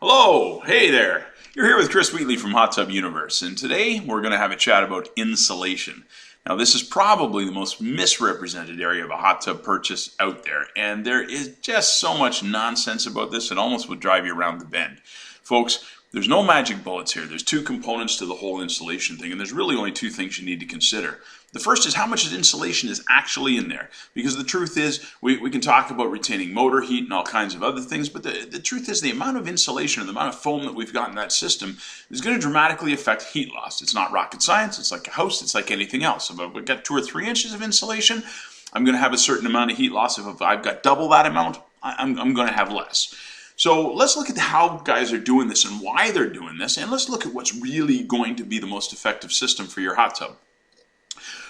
Hello, hey there. You're here with Chris Wheatley from Hot Tub Universe, and today we're going to have a chat about insulation. Now, this is probably the most misrepresented area of a hot tub purchase out there, and there is just so much nonsense about this, it almost would drive you around the bend. Folks, there's no magic bullets here. There's two components to the whole insulation thing, and there's really only two things you need to consider. The first is how much insulation is actually in there, because the truth is we can talk about retaining motor heat and all kinds of other things, but the truth is the amount of insulation or the amount of foam that we've got in that system is going to dramatically affect heat loss. It's not rocket science. It's like a house. It's like anything else. If I've got 2 or 3 inches of insulation, I'm going to have a certain amount of heat loss. If I've got double that amount, I'm going to have less. So let's look at how guys are doing this and why they're doing this, and let's look at what's really going to be the most effective system for your hot tub.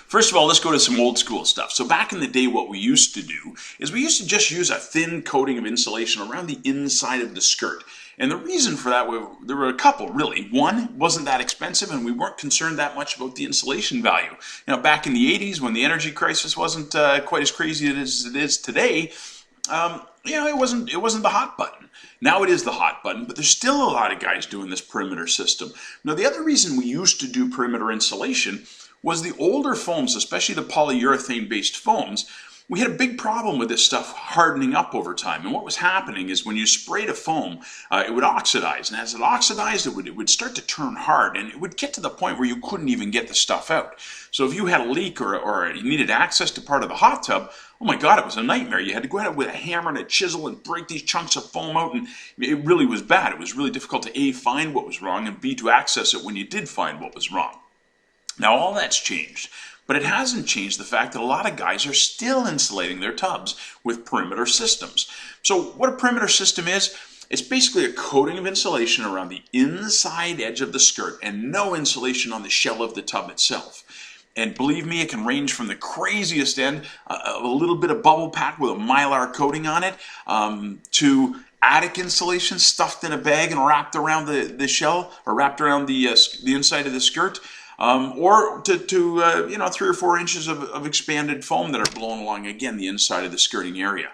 First of all, let's go to some old school stuff. So back in the day, what we used to do is we used to just use a thin coating of insulation around the inside of the skirt. And the reason for that, there were a couple really. One, it wasn't that expensive and we weren't concerned that much about the insulation value. Now back in the 80s when the energy crisis wasn't quite as crazy as it is today, it wasn't the hot button. Now it is the hot button, but there's still a lot of guys doing this perimeter system. Now the other reason we used to do perimeter insulation was the older foams, especially the polyurethane-based foams, we had a big problem with this stuff hardening up over time. And what was happening is when you sprayed a foam, it would oxidize. And as it oxidized, it would start to turn hard. And it would get to the point where you couldn't even get the stuff out. So if you had a leak or you needed access to part of the hot tub, oh my God, it was a nightmare. You had to go out with a hammer and a chisel and break these chunks of foam out. And it really was bad. It was really difficult to A, find what was wrong, and B, to access it when you did find what was wrong. Now all that's changed, but it hasn't changed the fact that a lot of guys are still insulating their tubs with perimeter systems. So what a perimeter system is, it's basically a coating of insulation around the inside edge of the skirt and no insulation on the shell of the tub itself. And believe me, it can range from the craziest end, a little bit of bubble pack with a mylar coating on it, to attic insulation stuffed in a bag and wrapped around the shell or wrapped around the inside of the skirt. Or to 3 or 4 inches of expanded foam that are blown along, again, the inside of the skirting area.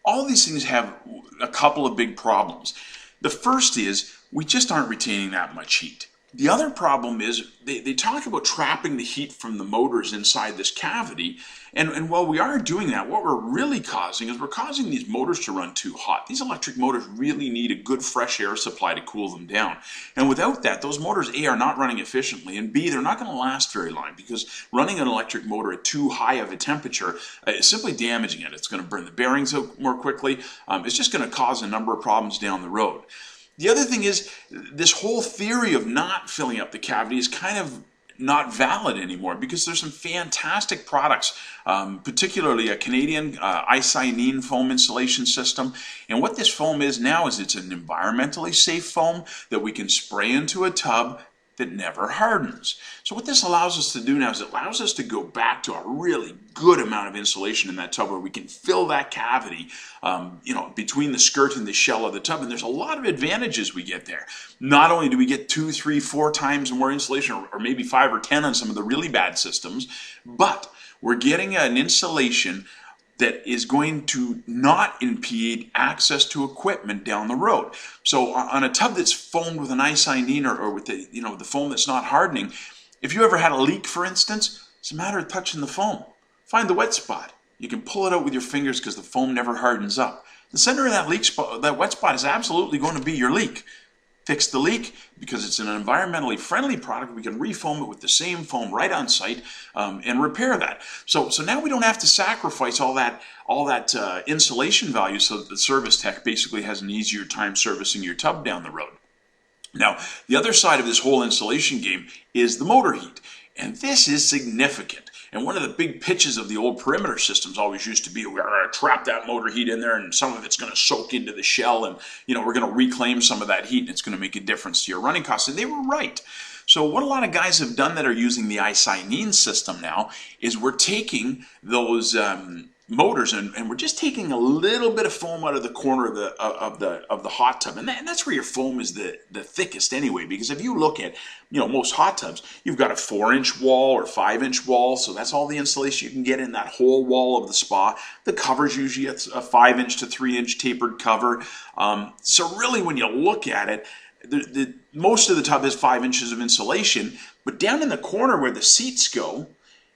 All of these things have a couple of big problems. The first is we just aren't retaining that much heat. The other problem is they talk about trapping the heat from the motors inside this cavity, and while we are doing that, what we're really causing is we're causing these motors to run too hot. These electric motors really need a good fresh air supply to cool them down. And without that, those motors, A, are not running efficiently, and B, they're not going to last very long because running an electric motor at too high of a temperature is simply damaging it. It's going to burn the bearings out more quickly. It's just going to cause a number of problems down the road. The other thing is, this whole theory of not filling up the cavity is kind of not valid anymore because there's some fantastic products, particularly a Canadian isonine foam insulation system. And what this foam is now is it's an environmentally safe foam that we can spray into a tub that never hardens. So what this allows us to do now is it allows us to go back to a really good amount of insulation in that tub where we can fill that cavity between the skirt and the shell of the tub, and there's a lot of advantages we get there. Not only do we get 2, 3, 4 times more insulation, or maybe 5 or 10 on some of the really bad systems, but we're getting an insulation that is going to not impede access to equipment down the road. So on a tub that's foamed with an isonine or with the foam that's not hardening, if you ever had a leak, for instance, it's a matter of touching the foam. Find the wet spot. You can pull it out with your fingers because the foam never hardens up. The center of that wet spot is absolutely going to be your leak. Fix the leak because it's an environmentally friendly product. We can refoam it with the same foam right on site and repair that. So now we don't have to sacrifice all that insulation value so that the service tech basically has an easier time servicing your tub down the road. Now, the other side of this whole insulation game is the motor heat, and this is significant. And one of the big pitches of the old perimeter systems always used to be, we're going to trap that motor heat in there and some of it's going to soak into the shell and, we're going to reclaim some of that heat and it's going to make a difference to your running costs. And they were right. So what a lot of guys have done that are using the isonine system now is we're taking those motors, and we're just taking a little bit of foam out of the corner of the hot tub, and that's where your foam is the thickest anyway. Because if you look at most hot tubs, you've got a 4-inch wall or 5-inch wall, so that's all the insulation you can get in that whole wall of the spa. The cover's usually a 5-inch to 3-inch tapered cover. So really, when you look at it, most of the tub has 5 inches of insulation, but down in the corner where the seats go,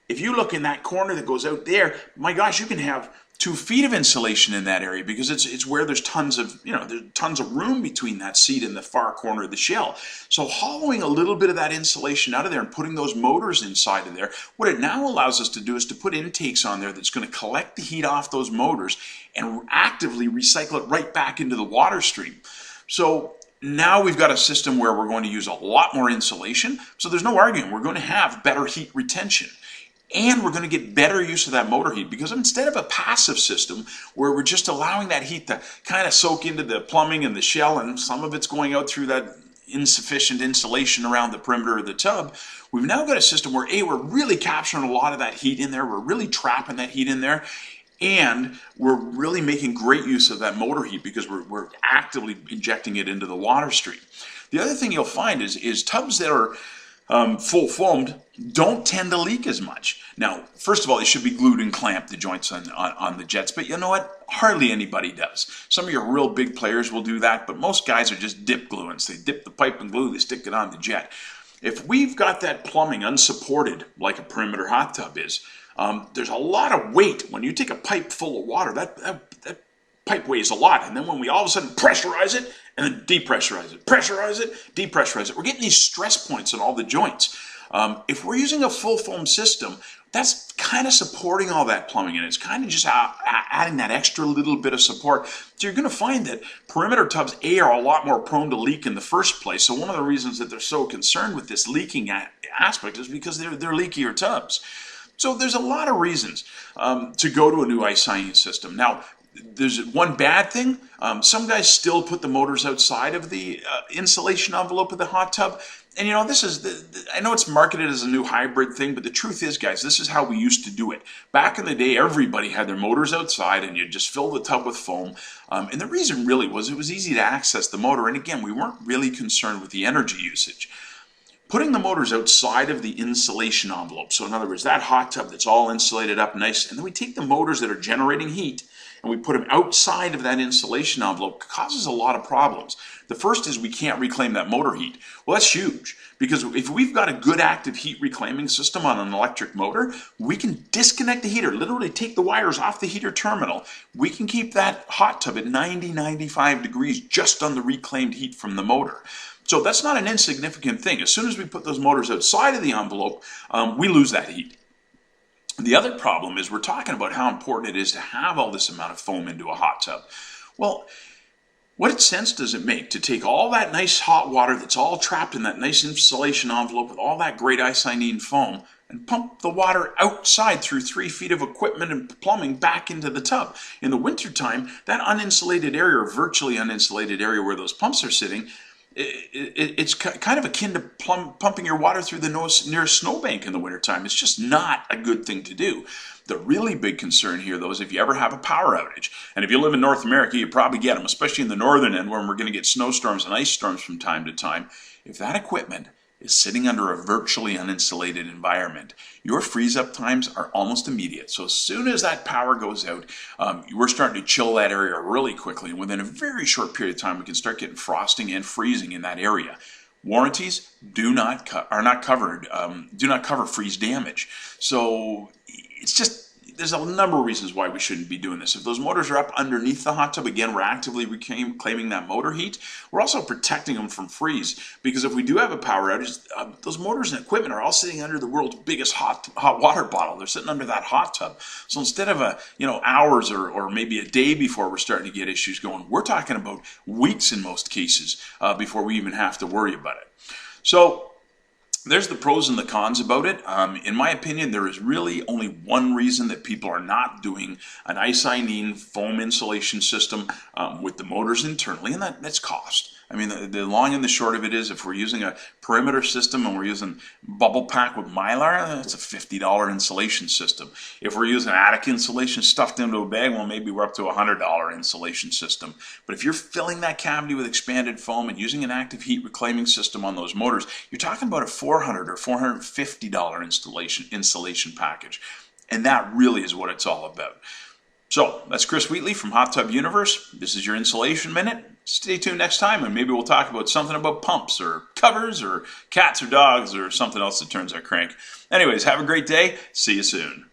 if you look in that corner that goes out there, my gosh, you can have 2 feet of insulation in that area, because it's where there's tons of room between that seat and the far corner of the shell. So hollowing a little bit of that insulation out of there and putting those motors inside of there, what it now allows us to do is to put intakes on there that's going to collect the heat off those motors and actively recycle it right back into the water stream. So now we've got a system where we're going to use a lot more insulation, so there's no arguing. We're going to have better heat retention. And we're going to get better use of that motor heat, because instead of a passive system where we're just allowing that heat to kind of soak into the plumbing and the shell, and some of it's going out through that insufficient insulation around the perimeter of the tub, we've now got a system where we're really capturing a lot of that heat in there, we're really trapping that heat in there, and we're really making great use of that motor heat because we're actively injecting it into the water stream. The other thing you'll find is tubs that are full foamed don't tend to leak as much. Now, first of all, they should be glued and clamped, the joints on the jets, but you know what? Hardly anybody does. Some of your real big players will do that, but most guys are just dip gluants. They dip the pipe in glue, they stick it on the jet. If we've got that plumbing unsupported, like a perimeter hot tub is, there's a lot of weight. When you take a pipe full of water, that pipe weighs a lot, and then when we all of a sudden pressurize it, and then depressurize it, pressurize it, depressurize it, we're getting these stress points in all the joints. If we're using a full foam system, that's kind of supporting all that plumbing, and it's kind of just adding that extra little bit of support. So you're going to find that perimeter tubs, are a lot more prone to leak in the first place. So one of the reasons that they're so concerned with this leaking aspect is because they're leakier tubs. So there's a lot of reasons to go to a new iCyanine system. Now, there's one bad thing. Some guys still put the motors outside of the insulation envelope of the hot tub. And this is, I know it's marketed as a new hybrid thing, but the truth is, guys, this is how we used to do it. Back in the day, everybody had their motors outside, and you just fill the tub with foam. And the reason really was it was easy to access the motor. And again, we weren't really concerned with the energy usage. Putting the motors outside of the insulation envelope, so in other words, that hot tub that's all insulated up nice, and then we take the motors that are generating heat and we put them outside of that insulation envelope, causes a lot of problems. The first is we can't reclaim that motor heat. Well, that's huge, because if we've got a good active heat reclaiming system on an electric motor, we can disconnect the heater, literally take the wires off the heater terminal. We can keep that hot tub at 90, 95 degrees just on the reclaimed heat from the motor. So that's not an insignificant thing. As soon as we put those motors outside of the envelope, we lose that heat. The other problem is we're talking about how important it is to have all this amount of foam into a hot tub. Well, what sense does it make to take all that nice hot water that's all trapped in that nice insulation envelope with all that great iCyanine foam and pump the water outside through 3 feet of equipment and plumbing back into the tub? In the wintertime, that uninsulated area, or virtually uninsulated area where those pumps are sitting, it's kind of akin to pumping your water through the nearest snowbank in the wintertime. It's just not a good thing to do. The really big concern here, though, is if you ever have a power outage. And if you live in North America, you probably get them, especially in the northern end where we're going to get snowstorms and ice storms from time to time. If that equipment is sitting under a virtually uninsulated environment, your freeze-up times are almost immediate. So as soon as that power goes out, we're starting to chill that area really quickly. And within a very short period of time, we can start getting frosting and freezing in that area. Warranties do not cover freeze damage. So it's just, there's a number of reasons why we shouldn't be doing this. If those motors are up underneath the hot tub, again, we're actively reclaiming that motor heat. We're also protecting them from freeze, because if we do have a power outage, those motors and equipment are all sitting under the world's biggest hot water bottle. They're sitting under that hot tub. So instead of hours or maybe a day before we're starting to get issues going, we're talking about weeks in most cases before we even have to worry about it. So there's the pros and the cons about it. In my opinion, there is really only one reason that people are not doing an iCyanine foam insulation system with the motors internally, and that's cost. I mean, the long and the short of it is, if we're using a perimeter system and we're using bubble pack with Mylar, that's a $50 insulation system. If we're using attic insulation stuffed into a bag, well, maybe we're up to a $100 insulation system. But if you're filling that cavity with expanded foam and using an active heat reclaiming system on those motors, you're talking about a $400 or $450 insulation package. And that really is what it's all about. So that's Chris Wheatley from Hot Tub Universe. This is your Insulation Minute. Stay tuned next time and maybe we'll talk about something about pumps or covers or cats or dogs or something else that turns our crank. Anyways, have a great day. See you soon.